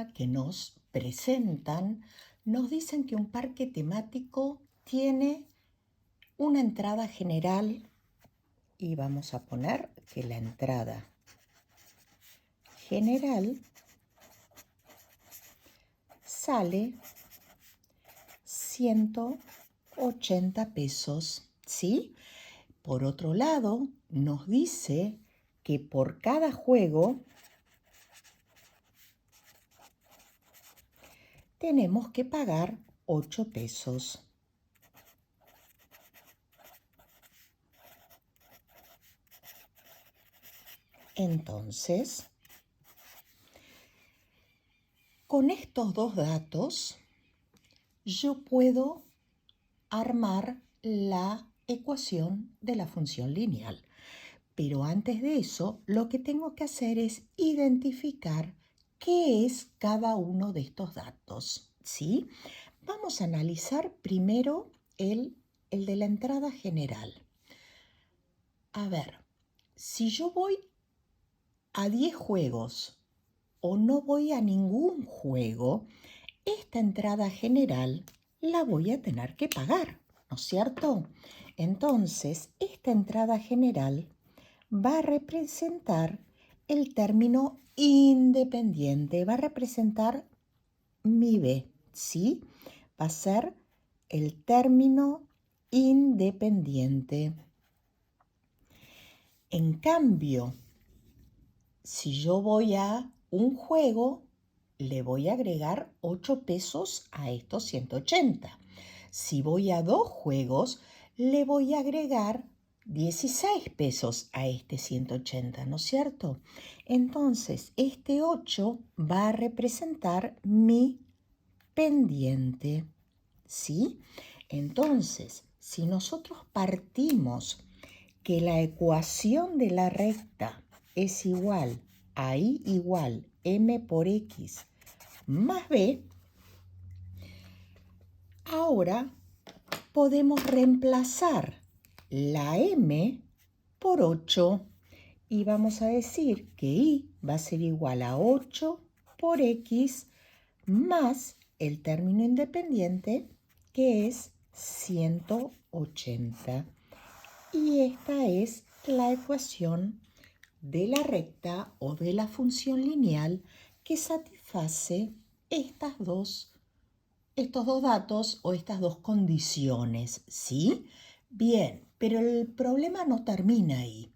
acá que nos presentan, nos dicen que un parque temático tiene una entrada general y vamos a poner que la entrada general sale 180 pesos, ¿sí? Por otro lado, nos dice que por cada juego tenemos que pagar 8 pesos. Entonces, con estos dos datos, yo puedo armar la ecuación de la función lineal. Pero antes de eso, lo que tengo que hacer es identificar qué es cada uno de estos datos, ¿sí? Vamos a analizar primero el de la entrada general. A ver, si yo voy a 10 juegos o no voy a ningún juego, esta entrada general la voy a tener que pagar, ¿no es cierto? Entonces, esta entrada general va a representar el término independiente, va a representar mi B, ¿sí? Va a ser el término independiente. En cambio, si yo voy a un juego, le voy a agregar 8 pesos a estos 180. Si voy a 2 juegos, le voy a agregar 16 pesos a este 180, ¿no es cierto? Entonces, este 8 va a representar mi pendiente, ¿sí? Entonces, si nosotros partimos que la ecuación de la recta es igual a I igual M por X más B, ahora podemos reemplazar la M por 8 y vamos a decir que I va a ser igual a 8 por X más el término independiente que es 180. Y esta es la ecuación de la recta o de la función lineal que satisface estos dos datos o estas dos condiciones, ¿sí? Bien, pero el problema no termina ahí.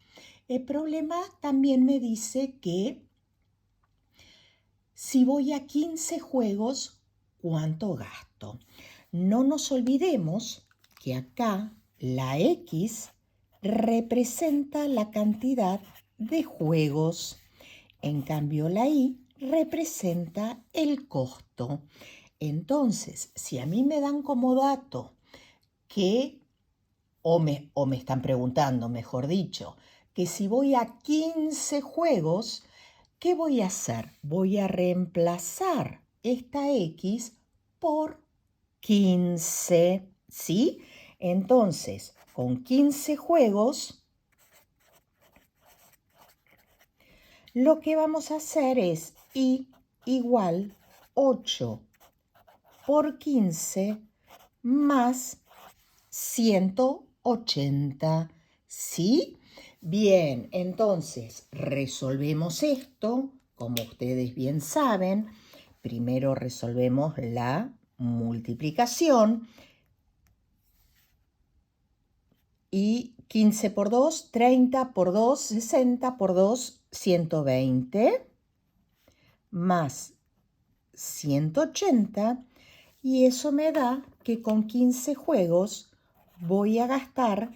El problema también me dice que si voy a 15 juegos, ¿cuánto gasto? No nos olvidemos que acá la X representa la cantidad de juegos. En cambio, la Y representa el costo. Entonces, si a mí me dan como dato que, o me están preguntando, mejor dicho, que si voy a 15 juegos, ¿qué voy a hacer? Voy a reemplazar esta X por 15, ¿sí? Entonces, con 15 juegos, lo que vamos a hacer es I igual 8 por 15 más 180, ¿sí? Bien, entonces resolvemos esto, como ustedes bien saben. Primero resolvemos la multiplicación y 15 por 2, 30 por 2, 60 por 2, 120 más 180 y eso me da que con 15 juegos voy a gastar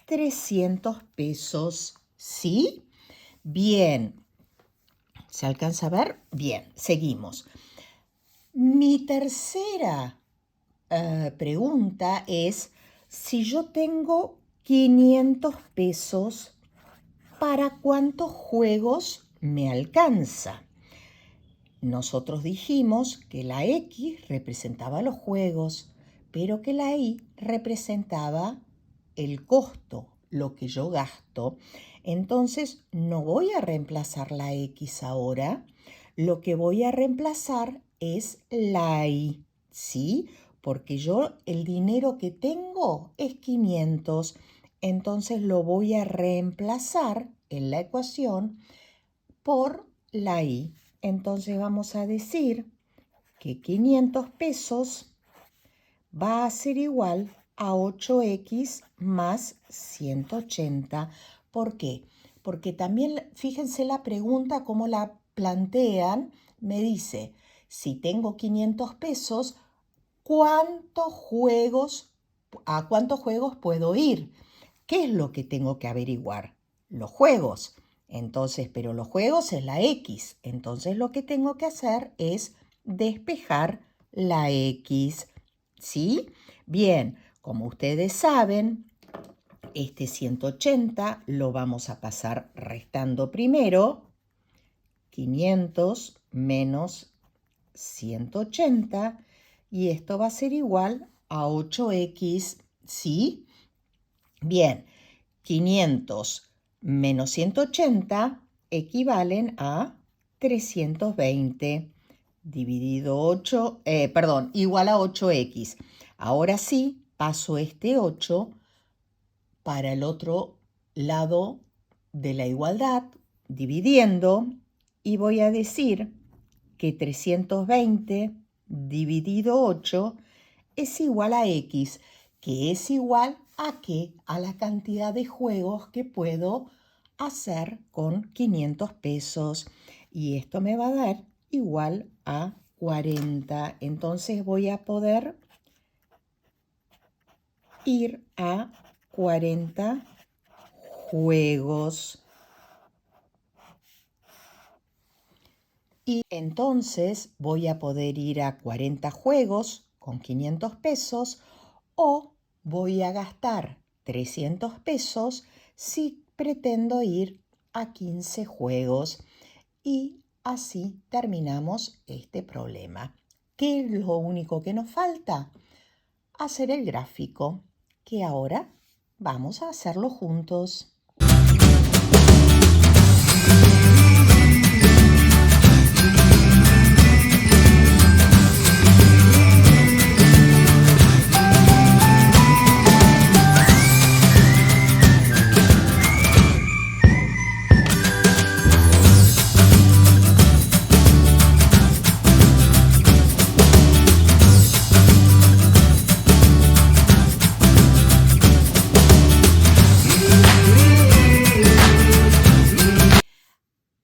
300 pesos, ¿sí? Bien, ¿se alcanza a ver? Bien, seguimos. Mi tercera pregunta es, si yo tengo 500 pesos, ¿para cuántos juegos me alcanza? Nosotros dijimos que la X representaba los juegos, pero que la Y representaba el costo, lo que yo gasto. Entonces no voy a reemplazar la X ahora. lo que voy a reemplazar es la I, ¿sí? Porque yo el dinero que tengo es 500, entonces lo voy a reemplazar en la ecuación por la I. Entonces vamos a decir que 500 pesos va a ser igual a 8x más 180. ¿Por qué? Porque también, fíjense la pregunta, cómo la plantean, me dice, si tengo 500 pesos, ¿a cuántos juegos puedo ir? ¿Qué es lo que tengo que averiguar? Los juegos. Entonces, pero los juegos es la X. Entonces lo que tengo que hacer es despejar la X. ¿Sí? Bien, como ustedes saben, este 180 lo vamos a pasar restando primero. 500 menos 180 y esto va a ser igual a 8x, ¿sí? Bien, 500 menos 180 equivalen a 320 dividido 8, igual a 8x. Ahora sí, paso este 8 para el otro lado de la igualdad, dividiendo, y voy a decir que 320 dividido 8 es igual a x, que es igual a ¿qué? A la cantidad de juegos que puedo hacer con 500 pesos. Y esto me va a dar igual a 40. Entonces voy a poder ir a 40 juegos. Y entonces voy a poder ir a 40 juegos con 500 pesos o voy a gastar 300 pesos si pretendo ir a 15 juegos. Y así terminamos este problema. ¿Qué es lo único que nos falta? Hacer el gráfico, que ahora vamos a hacerlo juntos.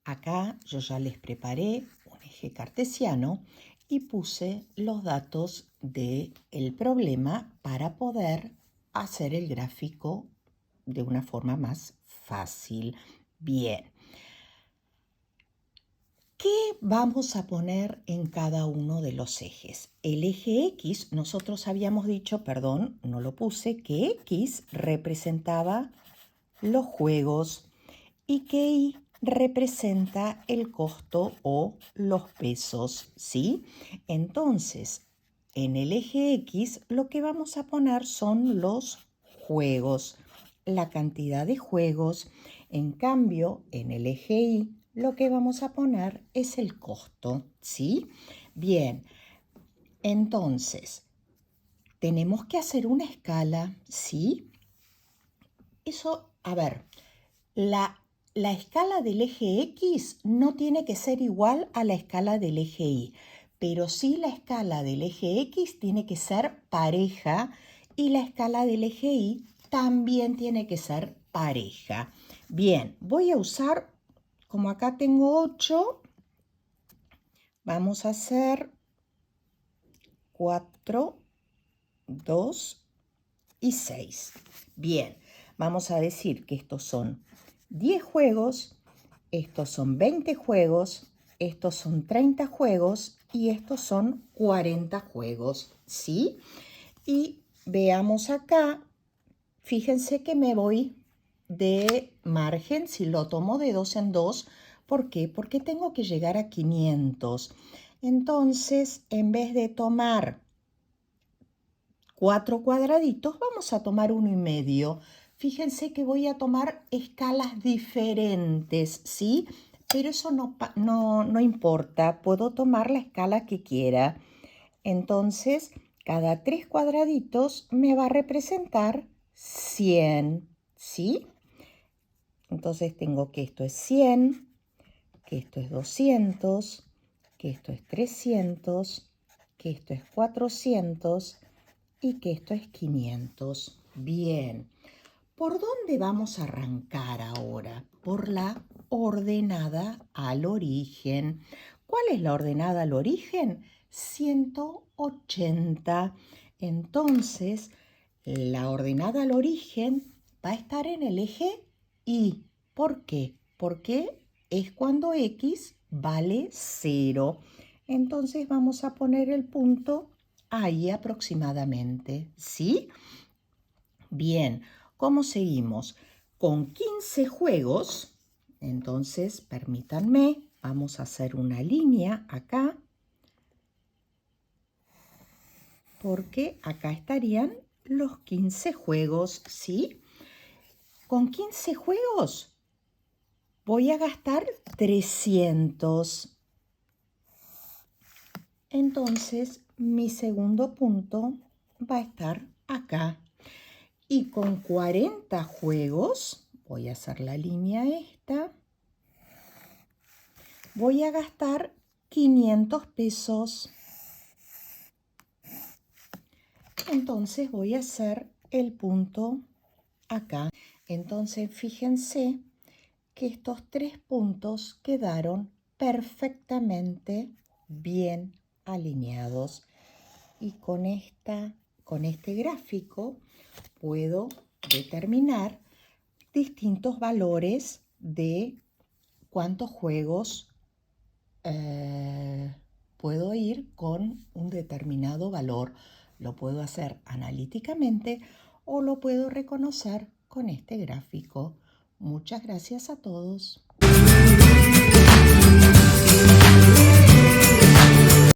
Acá yo ya les preparé un eje cartesiano y puse los datos del problema para poder hacer el gráfico de una forma más fácil. Bien. ¿Qué vamos a poner en cada uno de los ejes? El eje X, nosotros habíamos dicho, perdón, no lo puse, que X representaba los juegos y que Y representa el costo o los pesos, ¿sí? Entonces, en el eje X lo que vamos a poner son los juegos, la cantidad de juegos. En cambio, en el eje Y lo que vamos a poner es el costo, ¿sí? Bien, entonces, tenemos que hacer una escala, ¿sí? Eso, a ver, la escala del eje X no tiene que ser igual a la escala del eje Y, pero sí la escala del eje X tiene que ser pareja y la escala del eje Y también tiene que ser pareja. Bien, voy a usar, como acá tengo 8, vamos a hacer 4, 2 y 6. Bien, vamos a decir que estos son 10 juegos, estos son 20 juegos, estos son 30 juegos y estos son 40 juegos, ¿sí? Y veamos acá, fíjense que me voy de margen, si lo tomo de 2 en 2, ¿por qué? Porque tengo que llegar a 500. Entonces, en vez de tomar 4 cuadraditos, vamos a tomar 1,5. Fíjense que voy a tomar escalas diferentes, ¿sí? pero eso no importa. Puedo tomar la escala que quiera. Entonces, cada 3 cuadraditos me va a representar 100, ¿sí? Entonces tengo que esto es 100, que esto es 200, que esto es 300, que esto es 400 y que esto es 500. Bien. ¿Por dónde vamos a arrancar ahora? Por la ordenada al origen. ¿Cuál es la ordenada al origen? 180. Entonces, la ordenada al origen va a estar en el eje Y. ¿Por qué? Porque es cuando X vale 0. Entonces vamos a poner el punto ahí aproximadamente. ¿Sí? Bien. ¿Cómo seguimos? Con 15 juegos, entonces permítanme, vamos a hacer una línea acá, porque acá estarían los 15 juegos, ¿sí? Con 15 juegos voy a gastar 300. Entonces mi segundo punto va a estar acá. Y con 40 juegos, voy a hacer la línea esta, voy a gastar 500 pesos. Entonces voy a hacer el punto acá. Entonces fíjense que estos 3 puntos quedaron perfectamente bien alineados. Y con este gráfico puedo determinar distintos valores de cuántos juegos puedo ir con un determinado valor. Lo puedo hacer analíticamente o lo puedo reconocer con este gráfico. Muchas gracias a todos.